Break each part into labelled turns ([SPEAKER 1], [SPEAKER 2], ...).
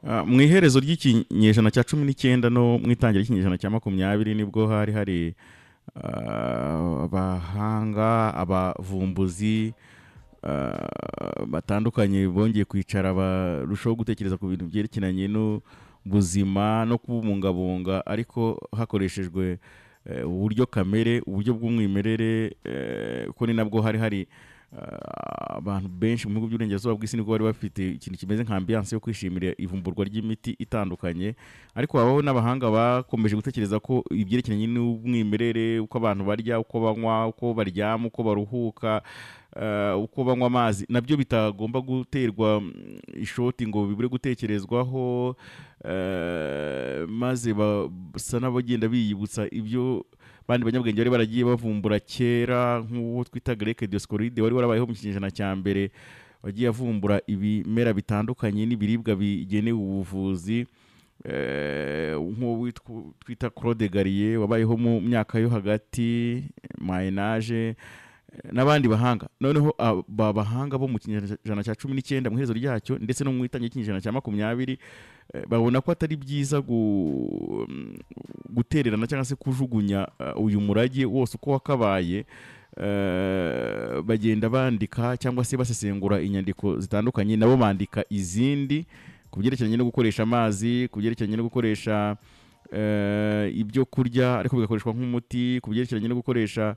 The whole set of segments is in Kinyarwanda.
[SPEAKER 1] Mu iherezo ry'ikinyejana cya 19 no mu itangira ry'ikinyejana cya 20 nibwo hari abahanga abavumbuzi batandukanye bongeye kwicara barushaho gutekereza ku bintu byerekeranye n'ubuzima no kubungabunga ariko hakoreshejwe uburyo kamere uburyo bw'umwimerere ko ni nabwo hari abantu benshi mu bihugu by'uburengerazuba bw'isi nibwo bari bafite ikintu kimeze nka ambiance yo kwishimira ivumburwa ry'imiti itandukanye ariko abaho n'abahanga bakomeje gutekereza ko ibyerekeranye n'umwimerere uko abantu barya uko banywa uko baryama uko baruhuka uko banywa amazi nabyo bitagomba guterwa ishoti ngo bibure gutekerezwaho maze basa n'abagenda biyibutsa ibyo bandi banyabwenge bari baragiye bavumbura kera nk'uwo twita Grec Dioscoride wari warabayeho mu kinyejana cya mbere wagiye avumbura ibimera bitandukanye n'ibiribwa bigenewe ubuvuzi nk'uwo twita Claude Garrier wabayeho mu myaka yo hagati Moyen Age n'abandi bahanga noneho bahanga bo mu kinyejana cya 19 mu herezo ryacyo ndetse no mu itangira cy'ikinyejana cya 20 babona ko atari byiza gutererana cyangwa se kujugunya uyu murage wose uko wakabaye bagenda bandika cyangwa se basesengura inyandiko zitandukanye nabo bandika izindi ku byerekeranye no gukoresha amazi ku byerekeranye no gukoresha ibyo kurya ariko bigakoreshwa nk'umuti ku byerekeranye no gukoresha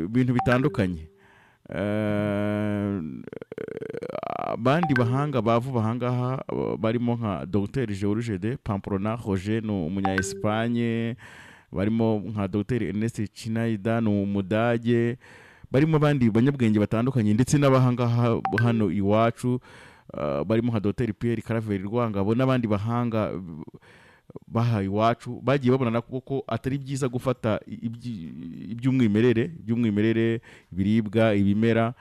[SPEAKER 1] ibintu bitandukanye abandi bahanga bahangaha barimo nka Dr George de Pamplona Roger no umunya Espagne barimo nka Dr Ernest Chinaida no umudage barimo abandi banyabwenge batandukanye ndetse n'abahangaha hano iwacu barimo nka Dr Pierre Claver Rwangabo n'abandi bahanga bahaye iwacu bagiye babona ko atari byiza gufata iby'umwimerere biribwa ibimera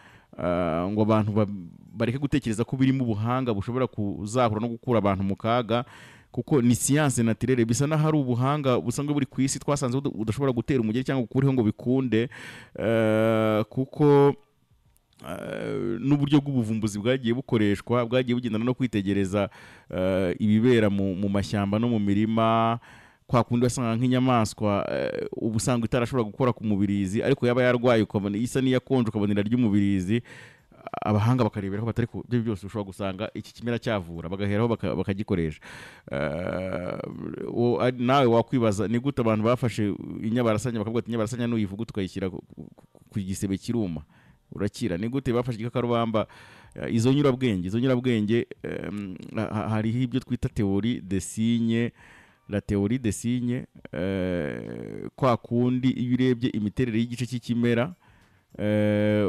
[SPEAKER 1] ngo abantu bareke gutekereza ko birimo ubuhanga bushobora kuzahura no gukura abantu mu kaga kuko ni science naturelle bisa na hari ubuhanga busanzwe buri kwisi twasanze udashobora gutera umugeri cyangwa ukuriho ngo bikunde kuko n'uburyo bw'ubuvumbuzi bwagiye bukoreshwa bwagiye bugendana no kwitegereza ibibera mu mashyamba no mu mirima kwa kundi wasanga nk'inyamaswa ubusanga itarashobora gukora ku mubirizi ariko yaba yarwaye ukabona isa n'iyakonje ukabonera ry'umubirizi abahanga bakarebera ko batari ku byo byose ushobora gusanga iki kimera cyavura bagaheraho bakagikoresha nawe wakwibaza ni gute abantu bafashe inyabarasanya bakavuga ati inyabarasanya nuyivuga tukayishyira ku gisebe kiruma urakira ni gute bafashe igikakarubamba izo nyurabwenge hariho ibyo twita théorie des signes la théorie des signes kwa kundi iyo urebye imiterere y'igice cy'ikimera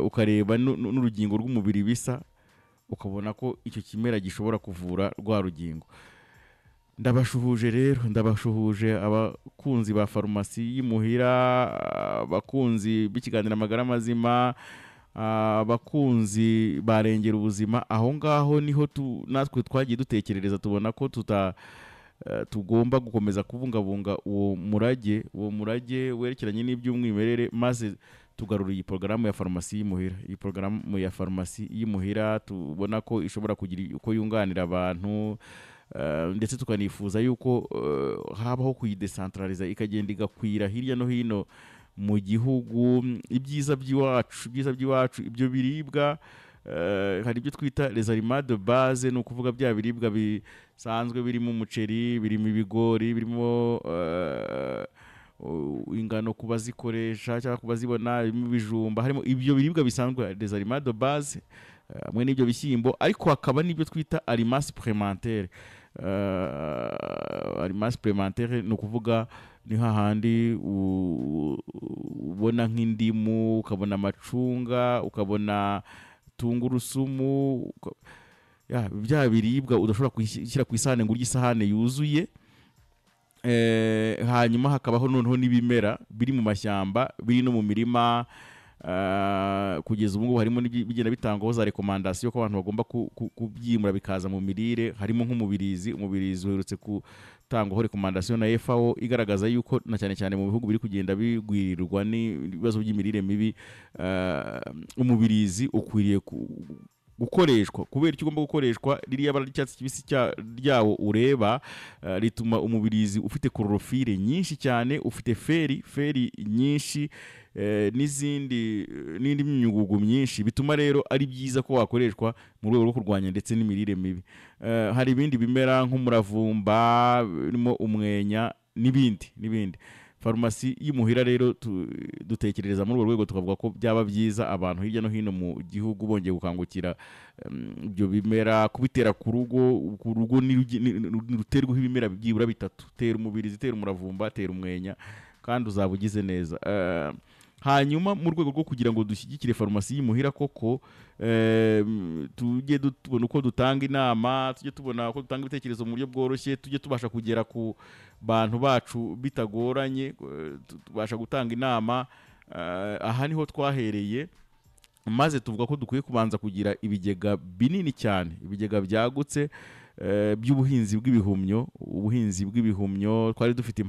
[SPEAKER 1] ukareba n'urugingo rw'umubiri bisa ukabona ko icyo kimera gishobora kuvura rwa rugingo ndabashuhuje abakunzi ba farumasi y'imuhira abakunzi b'ikiganiro amagara mazima abakunzi barengera ubuzima aho ngaho niho natwe twagiye dutekerereza tubona ko tugomba gukomeza kubungabunga uwo murage werekeranye n'iby'umwimerere maze tugarura iyi porogaramu ya farumasi y'imuhira iyi porogaramu ya farumasi y'imuhira tubona ko ishobora kugira uko yunganira abantu ndetse tukanifuza yuko habaho kuyidecentraliza ikagenda igakwira hirya no hino mu gihugu ibyiza by'iwacu ibyo biribwa hari ibyo twita les aliments de base no kuvuga bya biribwa bisanzwe birimo umuceri birimo ibigori birimo ingano kubazikoresha cyangwa kubazibona birimo ibijumba harimo ibyo biribwa bisanzwe les aliments de base hamwe n'ibyo bishyimbo ariko hakaba n'ibyo twita aliments supplémentaires aliments supplémentaires ni ukuvuga ni hahandi ubona nk'indimu ukabona amacunga ukabona tungurusumu bya biribwa udashobora gushyira ku isahane ngo urye isahane yuzuye hanyuma hakabaho noneho n'ibimera biri mu mashyamba biri no mu mirima kugeza ubu ngubu harimo bigenda bitangwaho za rekomandasiyo ko abantu bagomba kubyimura bikaza mu mirire harimo nk'umubirizi uherutse gutangwaho rekomandasiyo na FAO igaragaza yuko na cyane cyane mu bihugu biri kugenda bigwirirwa n'ibibazo by'imirire mibi umubirizi ukwiriye gukoreshwa. Kubera icyo ugomba gukoreshwa, ririya bara ry'icyatsi kibisi ryawo ureba rituma umubirizi ufite chlorophyle nyinshi cyane, ufite feri nyinshi, n'indi myugugu myinshi, bituma rero ari byiza ko wakoreshwa mu rwego rwo kurwanya ndetse n'imirire mibi. Hari ibindi bimera nk'umuravumba, birimo umwenya n'ibindi. Farumasi y'imuhira rero dutekereza muri urwo rwego, tukavuga ko byaba byiza abantu hirya no hino mu gihugu bongeye gukangukira ibyo bimera, kubitera ku rugo ruterwaho ibimera byibura 3: tera umubirizi, tera umuravumba, tera umwenya, kandi uzaba ugize neza. Hanyuma mu rwego rwo kugira ngo dushyigikire farumasi y'imuhira koko, tujye tubona uko dutanga inama, tujye tubona uko dutanga ibitekerezo mu buryo bworoshye, tujye tubasha kugera ku bantu bacu bitagoranye, tubasha gutanga inama. Aha niho twahereye, maze tuvuga ko dukwiye kubanza kugira ibigega binini cyane, ibigega byagutse by'ubuhinzi bw'ibihumyo. Twari dufite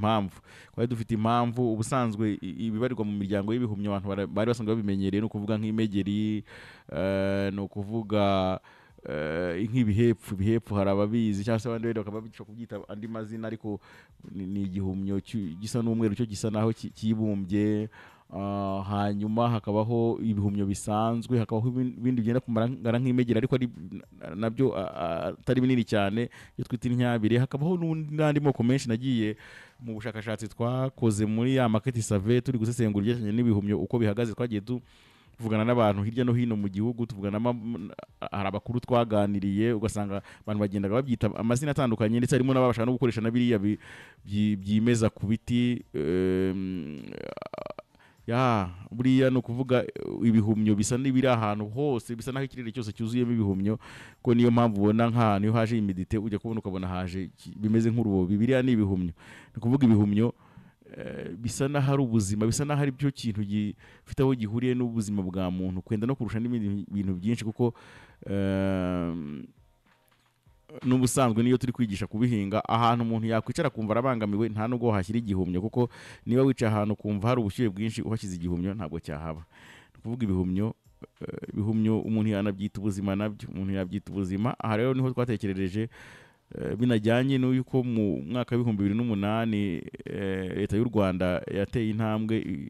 [SPEAKER 1] impamvu. Ubusanzwe ibibarirwa mu miryango y'ibihumyo abantu bari basanzwe babimenyereye, no kuvuga nk'imegeri, no kuvuga nk'ibihepfu hari ababizi, cyangwa se abandi bakaba bashobora kubyita andi mazina, ariko ni igihumyo gisa n'umweru, cyo gisa naho kibumbye. Hanyuma hakabaho ibihumyo bisanzwe, hakabaho ibindi byenda kumara nk'imegeri, ariko ari nabyo atari binini cyane, iyo twita intyabire. Hakabaho n'andi moko menshi nagiye mu bushakashatsi twakoze muri ya market survey, turi gusesengura ibijyanye n'ibihumyo uko bihagaze. Twagiye tuvugana n'abantu hirya no hino mu gihugu, hari abakuru twaganiriye, ugasanga abantu bagendaga babyita amazina atandukanye, ndetse harimo n'ababasha no gukoresha na biriya byimeza ku biti. Buriya no kuvuga ibihumyo bisa n'ibiri ahantu hose, bisa naho ikirere cyose cyuzuyemo ibihumyo, ko niyo mpamvu ubona nk'ahantu iyo haje imidite ujya kubona ukabona haje bimeze nk'urubobi. Biriya ni ibihumyo. Ni kuvuga ibihumyo bisa naho ari ubuzima, bisa naho ari byo kintu gifite aho gihuriye n'ubuzima bwa muntu, kwenda no kurusha n'ibindi bintu byinshi, kuko n'ubusanzwe niyo turi kwigisha kubihinga, ahantu umuntu yakwicara kumva arabangamiwe, nta nubwo hashyira igihumyo, kuko niba wicaye ahantu kumva hari ubushyuhe bwinshi, uhashyize igihumyo ntabwo cyahaba. Ni kuvuga ibihumyo umuntu yanabyita ubuzima nabyo, umuntu yabyita ubuzima. Aha rero niho twatekerereje, binajyanye n'uko mu mwaka wa 2008 leta y'u Rwanda yateye intambwe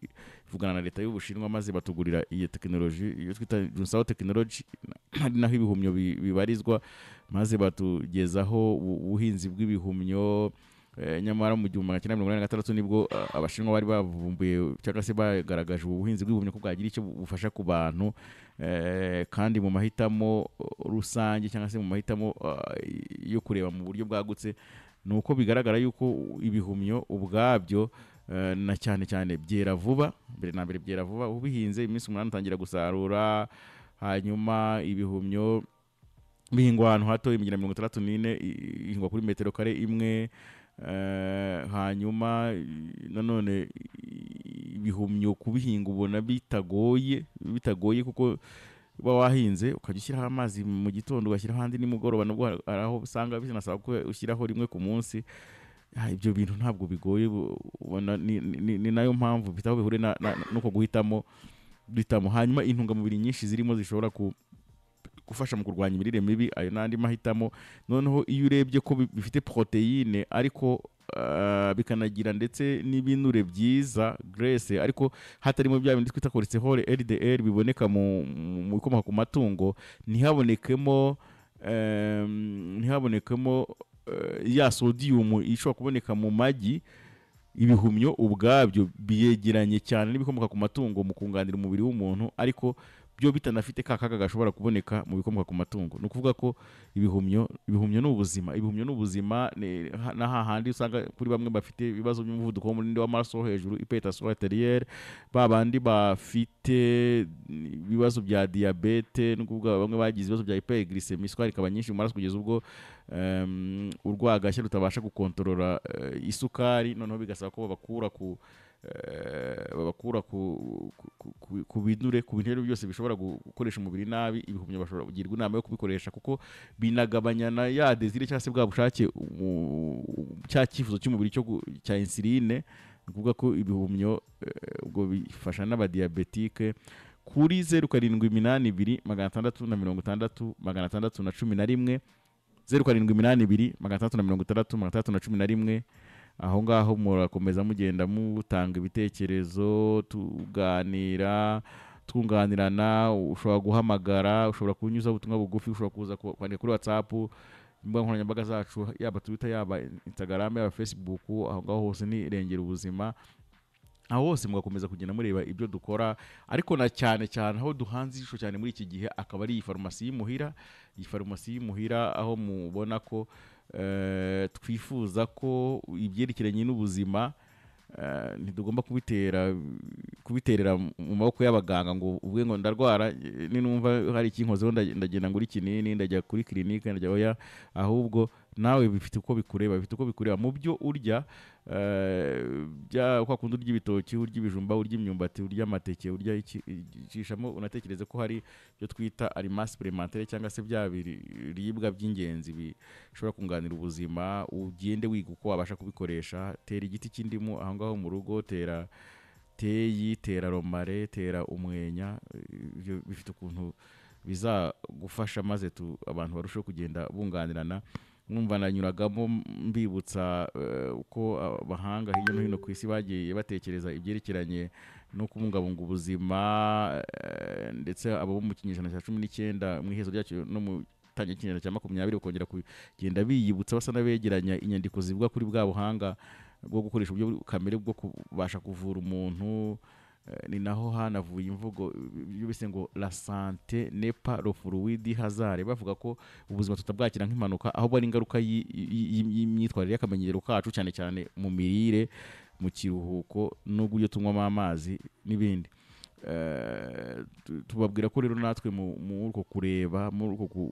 [SPEAKER 1] ivugana na leta y'Ubushinwa, maze batugurira iyi tekinoloji iyo twita Junsaho technology, hari naho ibihumyo bibarizwa, maze batugezaho ubuhinzi bw'ibihumyo. Nyamara mu 1986 nibwo Abashinwa bari bavumbuye cyangwa se bagaragaje ubuhinzi bw'ibihumyo ko bwagira icyo bufasha ku bantu, kandi mu mahitamo rusange cyangwa se mu mahitamo yo kureba mu buryo bwagutse, nuko bigaragara yuko ibihumyo ubwabyo na cyane byera vuba. Mbere na mbere byera vuba, ubihinze iminsi 8 utangira gusarura. Hanyuma ibihumyo bihingwa ahantu hato, imigina 64 ihingwa kuri metero kare imwe. Hanyuma nanone ibihumyo kubihinga ubona bitagoye, kuko uba wahinze ukajya ushyiraho amazi mu gitondo, ugashyiraho andi nimugoroba, nubwo araho usanga binasaba ko ushyiraho rimwe ku munsi. Ibyo bintu ntabwo bigoye, ni nayo mpamvu bitaho bihure nuko guhitamo. Hanyuma intungamubiri nyinshi zirimo zishobora gufasha mu kurwanya imirire mibi, ayo n'andi mahitamo. Noneho iyo urebye ko bifite proteine, ariko bikanagira ndetse n'ibinure byiza, grace, ariko hatarimo bya bindi twita cholesterol LDL biboneka mu bikomoka ku matungo, ntihabonekemo ya sodium ishobora kuboneka mu magi. Ibihumyo ubwabyo biyegeranye cyane n'ibikomoka ku matungo mu kunganira umubiri w'umuntu, ariko byo bitanafite kakaga gashobora kuboneka mu bikomoka ku matungo. Ni ukuvuga ko ibihumyo ni ubuzima. Ibihumyo ni ubuzima, na hahandi usanga kuri bamwe bafite ibibazo by'umuvuduko w'amaraso hejuru, hypertension arterielle, babandi bafite ibibazo bya diabete, no kuvuga bamwe bagize ibibazo bya hyperglycemie, isukari ikaba nyinshi mu maraso kugeza ubwo urwagashya rutabasha gukontorora isukari, noneho bigasaba ko babakura ku binure, ku bintu byose bishobora gukoresha umubiri nabi. Ibihumyo bashobora kugirwa inama yo kubikoresha, kuko binagabanya na ya desire cyangwa se bwa bushake, cya cyifuzo cy'umubiri cya insuline. Ni ukuvuga ko ibihumyo ubwo bifasha n'abadiabetike kuri 0782 660 611 0782 660 611. Aho ngaho murakomeza mugenda mutanga ibitekerezo, tuganira, twunganirana. Ushobora guhamagara, ushobora kunyuza ubutumwa bugufi, ushobora kuza kwandika kuri WhatsApp, imbuga nkoranyambaga zacu, yaba Twitter, yaba Instagram, yaba Facebook. Aho ngaho hose ni Irengera Ubuzima. Aho hose mugakomeza kugenda mureba ibyo dukora, ariko na cyane cyane aho duhanze ijisho cyane muri iki gihe akaba ari iyi farumasi y'imuhira. Iyi farumasi y'imuhira aho mubona ko twifuza ko ibyerekeranye n'ubuzima ntitugomba kubiterera mu maboko y'abaganga ngo uvuge ngo ndarwara, ninumva hari ikinkozeho ndagenda ngura ikinini, ndajya kuri clinique, ndajya oya. Ahubwo nawe bifite uko bikureba mu byo urya, kwa kundi urya ibitoki, urya ibijumba, urya imyumbati, urya amateke, urya ikishamo, unatekereze ko hari byo twita aliments supplémentaires cyangwa se bya biribwa by'ingenzi bishobora kunganira ubuzima. Ugende wiga uko wabasha kubikoresha. Tera igiti cy'indimu aho ngaho mu rugo, tera teyi, tera romare, tera umwenya. Ibyo bifite ukuntu bizagufasha maze abantu barushaho kugenda bunganirana. Mwumva nanyuragamo mbibutsa uko abahanga hirya no hino ku isi bagiye batekereza ibyerekeranye no kubungabunga ubuzima, ndetse abo mu kinyejana cya 19 mu iherezo ryacyo no mu tangira kinyejana cya 20 ukongera kugenda biyibutsa basa n'abegeranya inyandiko zivuga kuri bwa buhanga bwo gukoresha uburyo kamere bwo kubasha kuvura umuntu. Ni naho hanavuye imvugo bise ngo la santé n'est pas le fruit du hasard. Bavuga ko ubuzima tutabwakira nk'impanuka, ahubwo ari ingaruka y'imyitwarire y'akamenyero kacu, cyane cyane mu mirire, mu kiruhuko, n'uburyo tunywamo amazi n'ibindi. Tubabwira ko rero natwe mu uko kureba, mu uko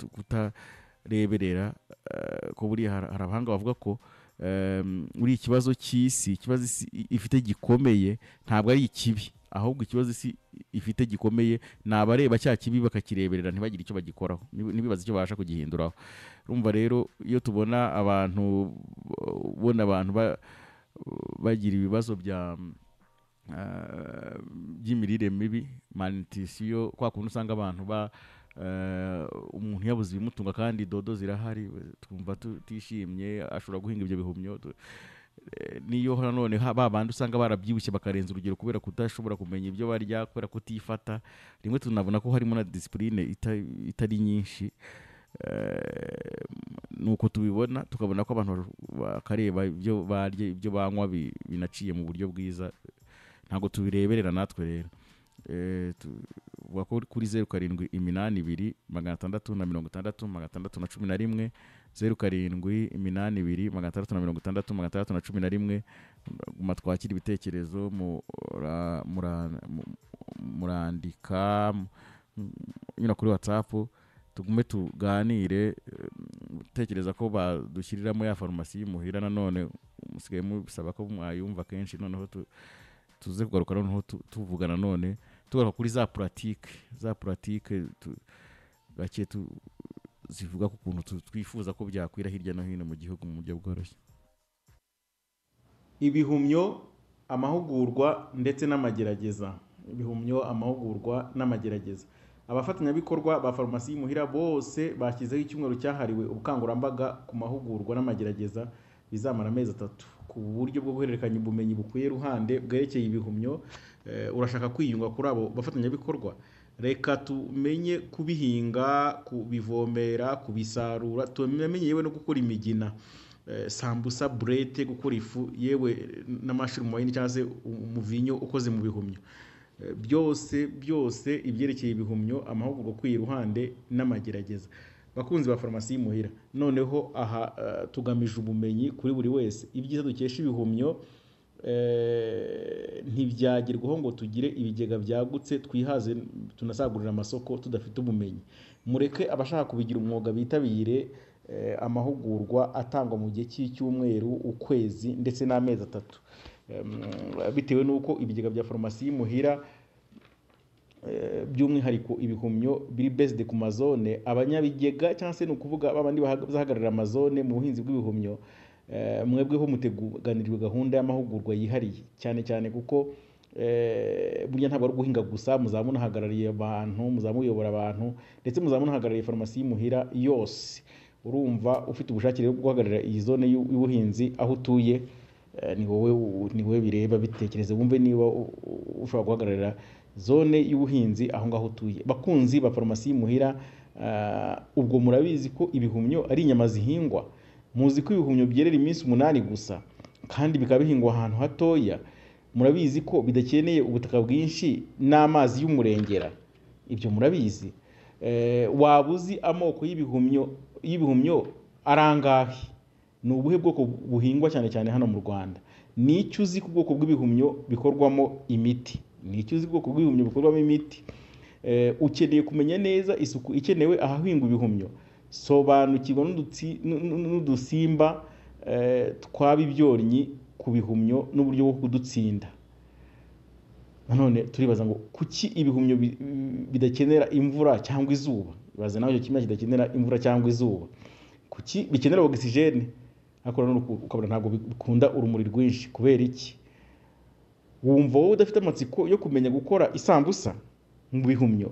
[SPEAKER 1] kutareberera, ko buri hari abahanga bavuga ko uri ikibazo cy'isi, ikibazo isi ifite gikomeye ntabwo ari ikibi, ahubwo ikibazo isi ifite gikomeye nabareba cya kibi bakakireberera ntibagire icyo bagikoraho, nibibaza icyo babasha kugihinduraho. Urumva rero iyo tubona abantu bagira ibibazo by'imirire mibi, malnutrition, kwa kuntu usanga abantu umuntu yabuze ibimutunga kandi dodo zirahari, twumva tutishimye, ashobora guhinga ibyo bihumyo. Niyo nanone babandi usanga barabyibushye bakarenza urugero kubera kudashobora kumenya ibyo barya, kubera kutifata. Rimwe tunabona ko harimo na discipline itari nyinshi. Nuko tubibona, tukabona ko abantu bakareba ibyo barya, ibyo banywa binaciye mu buryo bwiza, ntabwo tubireberera natwe rero. Kuri 0782 660 611 0782 660 611. Twakira ibitekerezo, murandika nyina kuri WhatsApp, tugume tuganire. Tekereza ko badushyiriramo ya farumasi y'imuhira, nanone musigaye musaba ko mwayumva kenshi, noneho tuze kugaruka noneho tuvugana, none tugaruka kuri za pratique gake zivuga ku kuntu twifuza ko byakwira hirya no hino mu gihugu mu buryo bworoshye. Ibihumyo, amahugurwa ndetse n'amagerageza. Abafatanyabikorwa ba farumasi y'imuhira bose bashyizeho icyumweru cyahariwe ubukangurambaga ku mahugurwa n'amagerageza bizamara amezi 3 ku buryo bwo guhererekanya ubumenyi bukwiye ruhande bwerekeye ibihumyo. Urashaka kwiyunga kuri abo bafatanyabikorwa? Reka tumenye kubihinga, kubivomera, kubisarura, tumenye yewe no gukora imigina, sambusa, burete, gukora ifu, yewe n'amashuri mu wayini cyangwa se umuvinyo ukoze mu bihumyo. Byose ibyerekeye ibihumyo, amahugurwa kwiye ruhande n'amagerageza. Bakunzi ba farumasi y'imuhira, noneho aha tugamije ubumenyi kuri buri wese. Ibyiza dukesha ibihumyo ntibyagerwaho ngo tugire ibigega byagutse twihaze tunasagurira amasoko tudafite ubumenyi. Mureke abashaka kubigira umwuga bitabire amahugurwa atangwa mu gihe cy'icyumweru, ukwezi ndetse n'amezi 3, bitewe n'uko ibigega bya farumasi y'imuhira by'umwihariko ibihumyo biri based ku mazone. Abanyabigega cyangwa se n'ukuvuga babandi bahagararira amazone mu buhinzi bw'ibihumyo, mwebweho muteguganirijwe gahunda y'amahugurwa yihariye cyane kuko
[SPEAKER 2] burya ntabwo ari guhinga gusa, muzaba munahagarariye abantu, muzaba muyobora abantu, ndetse muzaba munahagarariye farumasi y'imuhira yose. Urumva ufite ubushake bwo guhagararira iyi zone y'ubuhinzi aho utuye, ni wowe bireba. Bitekereze wumve niba ushobora guhagararira zone y'ubuhinzi aho ngaho utuye. Bakunzi ba farumasi y'imuhira, ubwo murabizi ko ibihumyo ari inyama zihingwa. Muzi ko ibihumyo byerera iminsi 8 gusa, kandi bikaba bihingwa ahantu hatoya. Murabizi ko bidakeneye ubutaka bwinshi n'amazi y'umurengera. Ibyo murabizi. Waba uzi amoko y'ibihumyo arangahe? Ni ubuhe bwoko buhingwa cyane cyane hano mu Rwanda? Ni icyo uzi ku bwoko bw'ibihumyo bikorwamo imiti? Ni icyo uzi bwoko bw'ibihumyo bikorwamo imiti? Ukeneye kumenya neza isuku ikenewe ahahingwa ibihumyo. Sobanukirwa n'udusimba tw'abibyornyi ku bihumyo n'uburyo bwo kudutsinda. Nanone turibaza ngo kuki ibihumyo bidakenera imvura cyangwa izuba? Ibaze nawe icyo kimwe kidakenera imvura cyangwa izuba. Kuki bikenera oxygene? Akora ukabona ntabwo bikunda urumuri rwinshi. Kubera iki? Wumva wowe udafite amatsiko yo kumenya gukora isambusa mu bihumyo?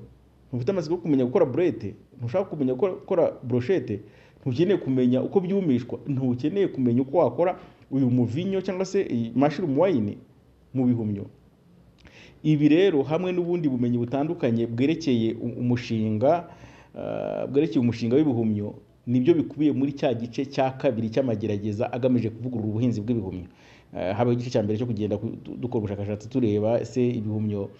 [SPEAKER 2] Ntufite amatsiko yo kumenya gukora burete? Ntushaka kumenya gukora brochette? Ntukeneye kumenya uko byumishwa? Ntukeneye kumenya uko wakora uyu muvinyo cyangwa se mushroom wine mu bihumyo? Ibi rero hamwe n'ubundi bumenyi butandukanye bwerekeye umushinga w'ibihumyo, nibyo bikubiye muri cya gice cya kabiri cy'amagerageza agamije kuvugurura ubuhinzi bw'ibihumyo. Habaho igice cya mbere cyo kugenda dukora ubushakashatsi tureba ese ibihumyo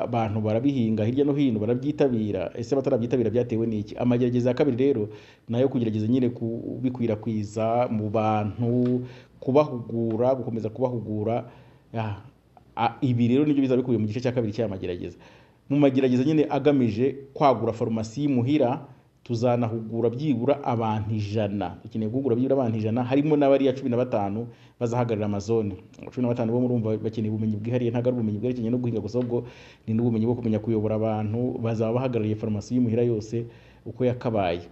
[SPEAKER 2] abantu barabihinga hirya no hino, barabyitabira, ese batarabyitabira byatewe n'iki? Amagerageza ya kabiri rero nayo kugerageza nyine kubikwirakwiza mu bantu, kubahugura, gukomeza kubahugura. Ibi rero nibyo bizaba bikubiye mu gice cya kabiri cy'amagerageza. Mu magerageza nyine agamije kwagura farumasi y'imuhira, tuzanahugura byibura abantu 100. Dukeneye guhugura byibura abantu 100, harimo n'abariya 15 bazahagararira amazone. 15 bo murumva bakeneye ubumenyi bwihariye, ntago ari ubumenyi bwerekeranye no guhinga gusa, ubwo ni n'ubumenyi bwo kumenya kuyobora abantu. Bazaba bahagarariye farumasi y'imuhira yose uko yakabaye.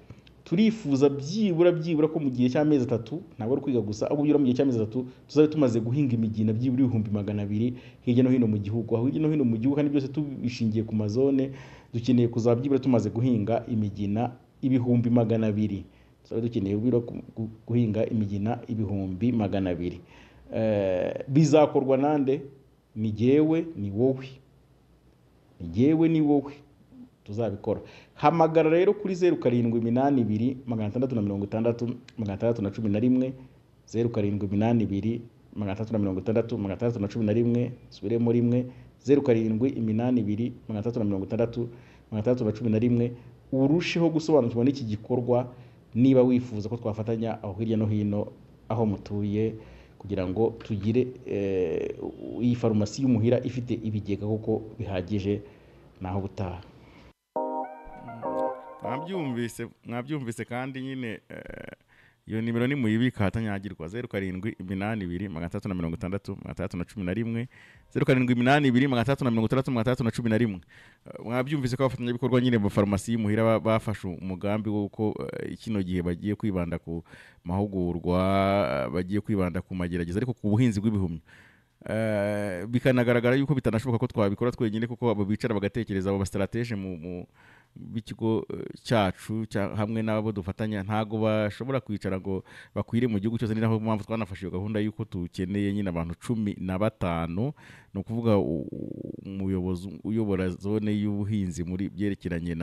[SPEAKER 2] Turifuza byibura ko mu gihe cy'amezi 3, ntabwo ari kwiga gusa, ahubwo byibura mu gihe cy'amezi 3 tuzabe tumaze guhinga imigina byibura 200,000 hirya no hino mu gihugu. Aho hirya no hino mu gihugu kandi byose tubishingiye ku mazone, dukeneye kuzaba byibura tumaze guhinga imigina 200,000. Tuzabe dukeneye guhinga imigina 200,000. Bizakorwa nande? Ni jyewe, ni wowe. Ni jyewe, ni wowe tuzabikora. Hamagara rero kuri 0782 660 611, 0782 660 611, subiremo rimwe, 0782 660 611. Urusheho gusobanukirwa n'iki gikorwa, niba wifuza ko twafatanya aho hirya no hino aho mutuye, kugira ngo tugire iyi farumasi y'umuhira ifite ibigega koko bihagije naho butaha.
[SPEAKER 1] Mwabyumvise kandi nyine iyo nimero ni muyibika hatanyagirwa. 0782 660 611, 0782 660 Mwabyumvise ko abafatanyabikorwa nyine mu farumasi y'imuhira bafashe umugambi w'uko kino gihe bagiye kwibanda ku mahugurwa, bagiye kwibanda ku magerageza ariko ku buhinzi bw'ibihumyo. Bikanagaragara yuko bitanashoboka ko twabikora twenyine, kuko abo bicara bagatekereza, abo strategie mu bikigo cyacu hamwe n'abo dufatanya ntago bashobora kwicara ngo bakwire mu gihugu cyose. Ni naho mpamvu twanafashe iyo gahunda yuko tukeneye nyine abantu 15, no kuvuga umuyobozi uyobora zone y'ubuhinzi muri byerekeranye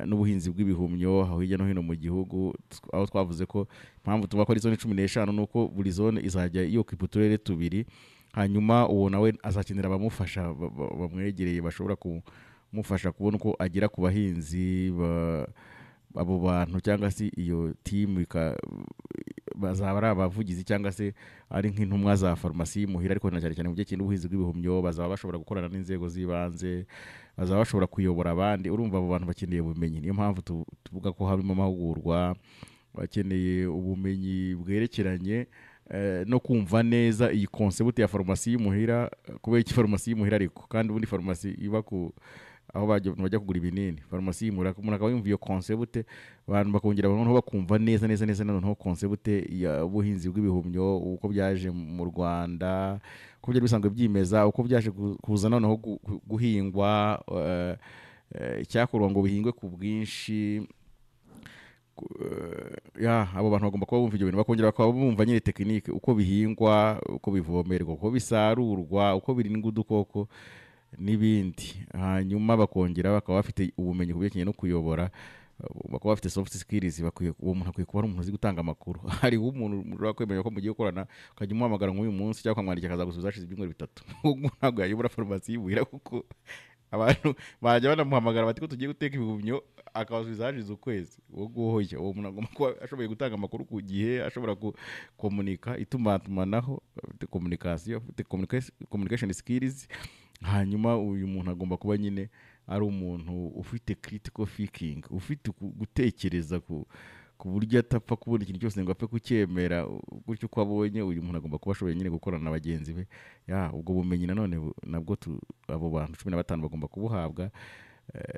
[SPEAKER 1] n'ubuhinzi bw'ibihumyo aho hirya no hino mu gihugu. Aho twavuze ko mpamvu tuba ko ari zone 15 nuko buri zone izajya yokipa uturere 2, hanyuma uwo nawe azakenera abamufasha bamwegereye bashobora kumufasha kubona uko agera ku bahinzi abo bantu, cyangwa se iyo team bazaba ari abavugizi cyangwa se ari nk'intumwa za farumasi y'imuhira, ariko na cyane cyane mu gihe cy'ubuhinzi bw'ibihumyo bazaba bashobora gukorana n'inzego z'ibanze, bazaba bashobora kuyobora abandi. Urumva abo bantu bakeneye ubumenyi, niyo mpamvu tuvuga ko harimo amahugurwa. Bakeneye ubumenyi bwerekeranye no kumva neza iyi concept ya farumasi y'imuhira, kubera iki farumasi y'imuhira ariko kandi ubundi farumasi iba aho bajya kugura ibinini. Farumasi y'Imurera umuntu akaba yumva iyo concept, abantu bakongera noneho bakumva neza noneho concept y'ubuhinzi bw'ibihumyo, uko byaje mu Rwanda, uko byari bisanzwe byimeza, uko byaje kuza noneho guhingwa, icyakorwa ngo bihingwe ku bwinshi. Abo bantu bagomba kuba bumva ibyo bintu, bakongera bakaba bumva nyine tekinike, uko bihingwa, uko bivomerwa, uko bisarurwa, uko birindwa udukoko n'ibindi. Hanyuma bakongera bakaba bafite ubumenyi ku byerekeranye no kuyobora, bakaba bafite soft skills. Uwo muntu akwiye kuba ari umuntu uzi gutanga amakuru. Hariho umuntu ushobora kwemera ko mugiye gukorana ukajya umuhamagara nk'uyu munsi cyangwa ukamwandikira akazagusubiza hashize ibyumweru 3. Ntabwo yayobora farumasi y'Imurera, kuko abantu bajya banamuhamagara bati ko tugiye guteka ibihumyo, akabasubiza hashize ukwezi. Uwo muntu agomba kuba ashoboye gutanga amakuru ku gihe, ashobora komunika, itumanaho, communication skills. Hanyuma uyu muntu agomba kuba nyine ari umuntu ufite critical thinking, ufite gutekereza ku buryo atapfa kubona ikintu cyose ngo apfe kucyemera gutyo uko abonye. Uyu muntu agomba kuba ashoboye nyine gukorana na bagenzi be. Ubwo bumenyi nanone nabwo abo bantu 15 bagomba kubuhabwa,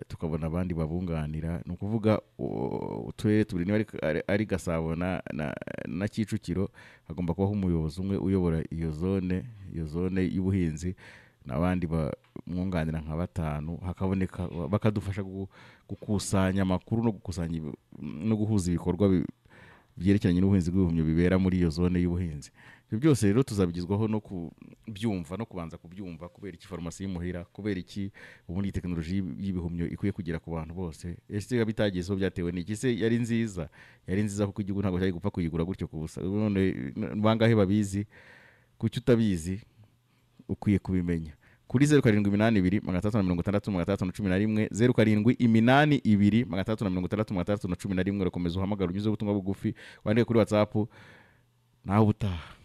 [SPEAKER 1] tukabona abandi babunganira. Ni ukuvuga uturere tubiri niba ari Gasabo na Kicukiro, hagomba kubaho umuyobozi umwe uyobora iyo zone y'ubuhinzi, n'abandi bamwunganira nka 5. Hakaboneka bakadufasha gukusanya amakuru no guhuza ibikorwa byerekeranye n'ubuhinzi bw'ibihumyo bibera muri iyo zone y'ubuhinzi. Ibyo byose rero tuzabigizwaho no kubyumva, no kubanza kubyumva, kubera iki farumasi y'Imurera, kubera iki ubundi tekinoloji y'ibihumyo ikwiye kugera ku bantu bose. Ese bitagezeho byatewe n'iki? Se yari nziza kuko igihugu ntabwo cyari gupfa kuyigura gutyo kubusa. None bangahe babizi? Kuki utabizi? Ukwiye kubimenya. Kuri 0782 0782 urakomeza uhamagara, unyuze ubutumwa bugufi, wandike kuri WhatsApp. Naho ubutaha.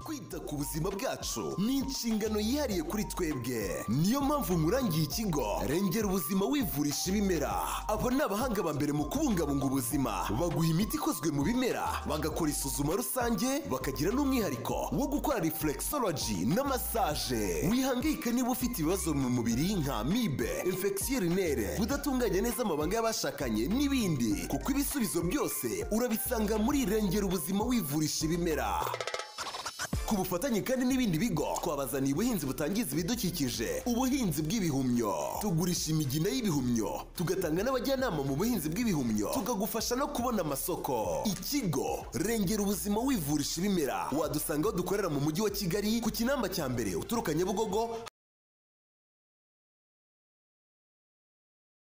[SPEAKER 3] Kwita ku buzima bwacu ni inshingano yihariye kuri twebwe. Niyo mpamvu murangiye ikigo Rengera Ubuzima wivurisha ibimera. Abo ni abahanga ba mbere mu kubungabunga ubuzima. Baguha imiti ikozwe mu bimera, bagakora isuzuma rusange, bakagira n'umwihariko wo gukora reflexology na massage. Wihangayika niba ufite ibibazo mu mubiri nka amibe, infection urinaire, kudatunganya neza amabanga y'abashakanye n'ibindi, kuko ibisubizo byose urabisanga muri Rengera Ubuzima wivurisha ibimera. Ku bufatanye kandi n'ibindi bigo, twabazaniye ubuhinzi butangiza ibidukikije, ubuhinzi bw'ibihumyo. Tugurisha imigina y'ibihumyo, tugatanga n'abajyanama mu buhinzi bw'ibihumyo, tukagufasha no kubona amasoko. Ikigo Rengera Ubuzima wivurisha ibimera, wadusanga aho dukorera mu mujyi wa Kigali ku Kinamba cya mbere uturuka Nyabugogo.